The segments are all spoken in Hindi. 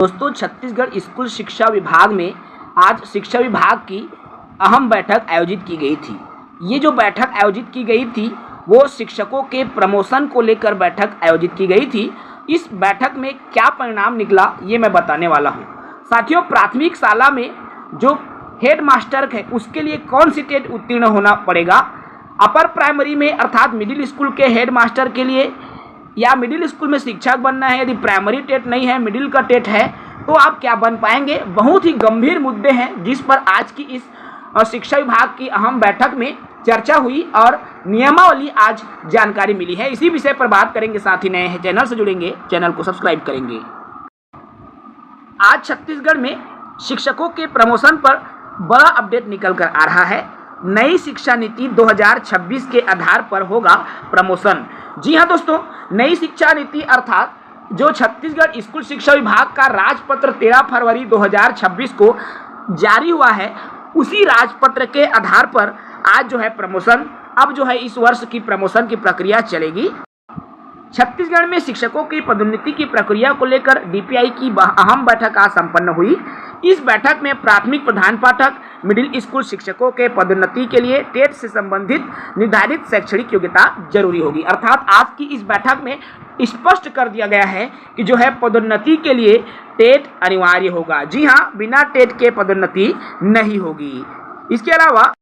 दोस्तों, छत्तीसगढ़ स्कूल शिक्षा विभाग में आज शिक्षा विभाग की अहम बैठक आयोजित की गई थी। ये जो बैठक आयोजित की गई थी वो शिक्षकों के प्रमोशन को लेकर बैठक आयोजित की गई थी। इस बैठक में क्या परिणाम निकला ये मैं बताने वाला हूँ। साथियों, प्राथमिक शाला में जो हेड मास्टर है उसके लिए कौन सी टेट उत्तीर्ण होना पड़ेगा, अपर प्राइमरी में अर्थात मिडिल स्कूल के हेड मास्टर के लिए या मिडिल स्कूल में शिक्षक बनना है, यदि प्राइमरी टेट नहीं है मिडिल का टेट है तो आप क्या बन पाएंगे। बहुत ही गंभीर मुद्दे हैं जिस पर आज की इस शिक्षा विभाग की अहम बैठक में चर्चा हुई और नियमावली आज जानकारी मिली है। इसी विषय पर बात करेंगे। साथ ही नए चैनल से जुड़ेंगे, चैनल को सब्सक्राइब करेंगे। आज छत्तीसगढ़ में शिक्षकों के प्रमोशन पर बड़ा अपडेट निकल कर आ रहा है। नई शिक्षा नीति 2026 के आधार पर होगा प्रमोशन। जी हाँ दोस्तों, नई शिक्षा नीति अर्थात जो छत्तीसगढ़ स्कूल शिक्षा विभाग का राजपत्र 13 फरवरी 2026 को जारी हुआ है, उसी राजपत्र के आधार पर आज जो है प्रमोशन, अब जो है इस वर्ष की प्रमोशन की प्रक्रिया चलेगी। छत्तीसगढ़ में शिक्षकों की पदोन्नति की प्रक्रिया को लेकर डीपीआई की अहम बैठक आज संपन्न हुई। इस बैठक में प्राथमिक प्रधान पाठक, मिडिल स्कूल शिक्षकों के पदोन्नति के लिए टेट से संबंधित निर्धारित शैक्षणिक योग्यता जरूरी होगी। अर्थात आज की इस बैठक में स्पष्ट कर दिया गया है कि जो है पदोन्नति के लिए टेट अनिवार्य होगा। जी हाँ, बिना टेट के पदोन्नति नहीं होगी। इसके अलावा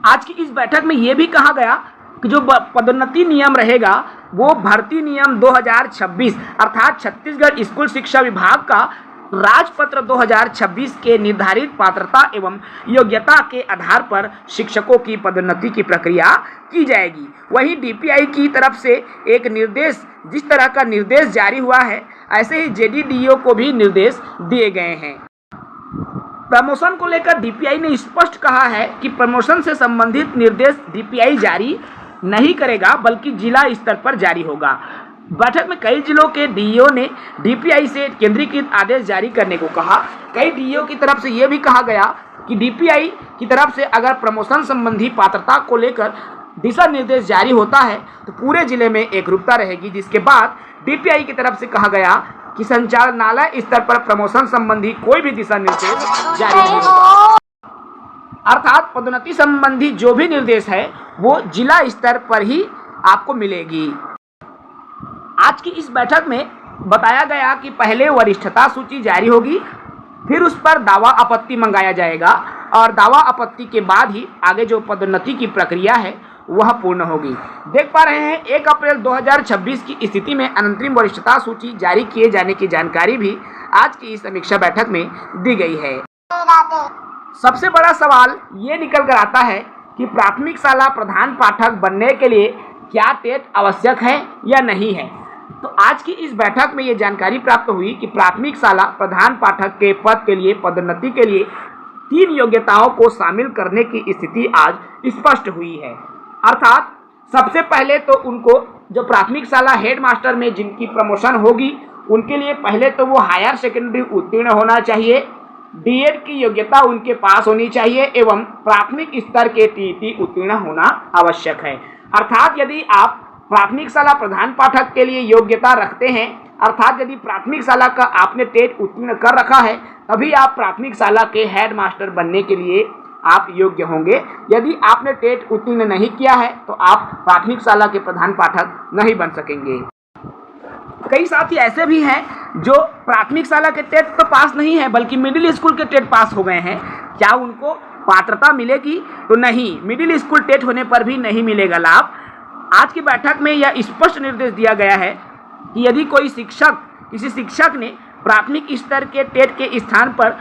आज की इस बैठक में यह भी कहा गया कि जो पदोन्नति नियम रहेगा वो भर्ती नियम 2026 अर्थात छत्तीसगढ़ स्कूल शिक्षा विभाग का राजपत्र 2026 के निर्धारित पात्रता एवं योग्यता के आधार पर शिक्षकों की पदोन्नति की प्रक्रिया की जाएगी। वहीं डीपीआई की तरफ से एक निर्देश, जिस तरह का निर्देश जारी हुआ है ऐसे ही जेडीडीओ को भी निर्देश दिए गए हैं। प्रमोशन को लेकर डीपीआई ने स्पष्ट कहा है कि प्रमोशन से संबंधित निर्देश डीपीआई जारी नहीं करेगा बल्कि जिला स्तर पर जारी होगा। बैठक में कई जिलों के डीईओ ने डीपीआई से केंद्रीकृत आदेश जारी करने को कहा। कई डीईओ की तरफ से यह भी कहा गया कि डीपीआई की तरफ से अगर प्रमोशन संबंधी पात्रता को लेकर दिशा निर्देश जारी होता है तो पूरे जिले में एकरूपता रहेगी। जिसके बाद डीपीआई की तरफ से कहा गया कि संचालनालय स्तर पर प्रमोशन संबंधी कोई भी दिशा निर्देश जारी नहीं होगा। अर्थात पदोन्नति संबंधी जो भी निर्देश है वो जिला स्तर पर ही आपको मिलेगी। आज की इस बैठक में बताया गया कि पहले वरिष्ठता सूची जारी होगी, फिर उस पर दावा आपत्ति मंगाया जाएगा और दावा आपत्ति के बाद ही आगे जो पदोन्नति की प्रक्रिया है वह पूर्ण होगी। देख पा रहे हैं 1 अप्रैल 2026 की स्थिति में अंतरिम वरिष्ठता सूची जारी किए जाने की जानकारी भी आज की इस समीक्षा बैठक में दी गई है। सबसे बड़ा सवाल ये निकल कर आता है कि प्राथमिक शाला प्रधान पाठक बनने के लिए क्या टेट आवश्यक है या नहीं है। तो आज की इस बैठक में ये जानकारी प्राप्त हुई कि प्राथमिक शाला प्रधान पाठक के पद के लिए पदोन्नति के लिए 3 योग्यताओं को शामिल करने की स्थिति आज स्पष्ट हुई है। अर्थात सबसे पहले तो उनको जो प्राथमिक शाला हेड मास्टर में जिनकी प्रमोशन होगी उनके लिए पहले तो वो हायर सेकेंडरी उत्तीर्ण होना चाहिए, डीएड की योग्यता उनके पास होनी चाहिए एवं प्राथमिक स्तर के टीईटी उत्तीर्ण होना आवश्यक है। अर्थात यदि आप प्राथमिक शाला प्रधान पाठक के लिए योग्यता रखते हैं, अर्थात यदि प्राथमिक शाला का आपने टेट उत्तीर्ण कर रखा है तभी आप प्राथमिक शाला के हेड मास्टर बनने के लिए आप योग्य होंगे। यदि आपने टेट उत्तीर्ण नहीं किया है तो आप प्राथमिक शाला के प्रधान पाठक नहीं बन सकेंगे। कई साथी ऐसे भी हैं जो प्राथमिक शाला के टेट तो पास नहीं है बल्कि मिडिल स्कूल के टेट पास हो गए हैं, क्या उनको पात्रता मिलेगी? तो नहीं, मिडिल स्कूल टेट होने पर भी नहीं मिलेगा लाभ। आज की बैठक में यह स्पष्ट निर्देश दिया गया है कि यदि कोई किसी शिक्षक ने प्राथमिक स्तर के टेट के स्थान पर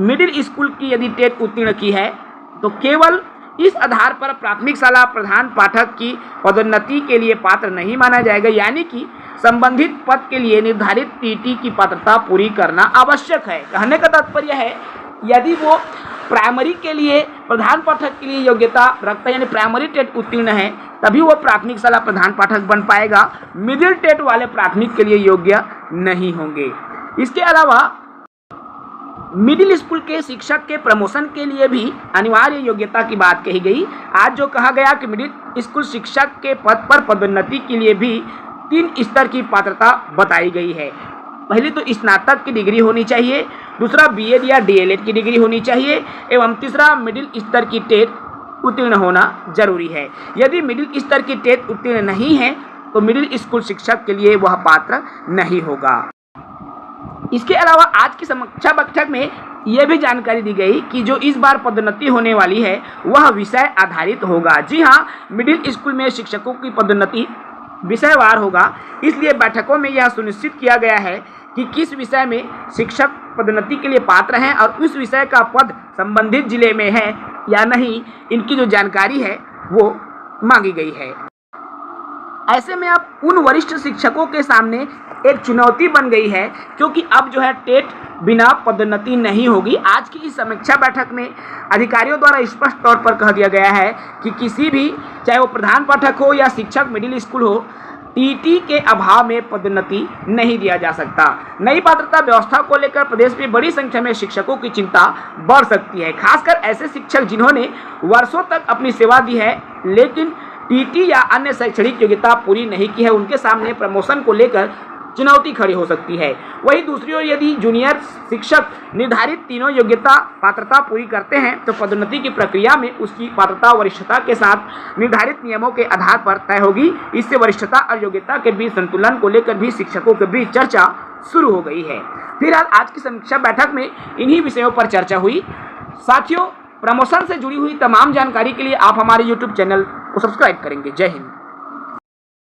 मिडिल स्कूल की यदि टेट उत्तीर्ण की है तो केवल इस आधार पर प्राथमिक शाला प्रधान पाठक की पदोन्नति के लिए पात्र नहीं माना जाएगा, यानी कि संबंधित पद के लिए निर्धारित टीटी की पात्रता पूरी करना आवश्यक है। कहने का तात्पर्य है यदि वो प्राइमरी के लिए प्रधान पाठक के लिए योग्यता रखता है यानी प्राइमरी टेट उत्तीर्ण है तभी वो प्राथमिक शाला प्रधान पाठक बन पाएगा, मिडिल टेट वाले प्राथमिक के लिए योग्य नहीं होंगे। इसके अलावा मिडिल स्कूल के शिक्षक के प्रमोशन के लिए भी अनिवार्य योग्यता की बात कही गई। आज जो कहा गया कि मिडिल स्कूल शिक्षक के पद पर पदोन्नति के लिए भी 3 स्तर की पात्रता बताई गई है। पहले तो स्नातक की डिग्री होनी चाहिए, दूसरा बीएड या डीएलएड की डिग्री होनी चाहिए एवं तीसरा मिडिल स्तर की टेट उत्तीर्ण होना जरूरी है। यदि मिडिल स्तर की टेट उत्तीर्ण नहीं है तो मिडिल स्कूल शिक्षक के लिए वह पात्र नहीं होगा। इसके अलावा आज की समीक्षा बैठक में यह भी जानकारी दी गई कि जो इस बार पदोन्नति होने वाली है वह विषय आधारित होगा। जी हाँ, मिडिल स्कूल में शिक्षकों की पदोन्नति विषयवार होगा। इसलिए बैठकों में यह सुनिश्चित किया गया है कि किस विषय में शिक्षक पदोन्नति के लिए पात्र हैं और उस विषय का पद संबंधित जिले में है या नहीं, इनकी जो जानकारी है वो मांगी गई है। ऐसे में अब उन वरिष्ठ शिक्षकों के सामने एक चुनौती बन गई है, क्योंकि अब जो है टेट बिना पदोन्नति नहीं होगी। आज की इस समीक्षा बैठक में अधिकारियों द्वारा स्पष्ट तौर पर कह दिया गया है कि किसी भी, चाहे वो प्रधान पाठक हो या शिक्षक मिडिल स्कूल हो, टीटी के अभाव में पदोन्नति नहीं दिया जा सकता। नई पात्रता व्यवस्था को लेकर प्रदेश में बड़ी संख्या में शिक्षकों की चिंता बढ़ सकती है। खासकर ऐसे शिक्षक जिन्होंने वर्षों तक अपनी सेवा दी है लेकिन टीटी या अन्य शैक्षणिक योग्यता पूरी नहीं की है, उनके सामने प्रमोशन को लेकर चुनौती खड़ी हो सकती है। वहीं दूसरी ओर यदि जूनियर शिक्षक निर्धारित तीनों योग्यता पात्रता पूरी करते हैं तो पदोन्नति की प्रक्रिया में उसकी पात्रता वरिष्ठता के साथ निर्धारित नियमों के आधार पर तय होगी। इससे वरिष्ठता और योग्यता के बीच संतुलन को लेकर भी शिक्षकों के बीच चर्चा शुरू हो गई है। फिलहाल आज की समीक्षा बैठक में इन्हीं विषयों पर चर्चा हुई। साथियों, प्रमोशन से जुड़ी हुई तमाम जानकारी के लिए आप हमारे YouTube चैनल को सब्सक्राइब करेंगे। जय हिंद।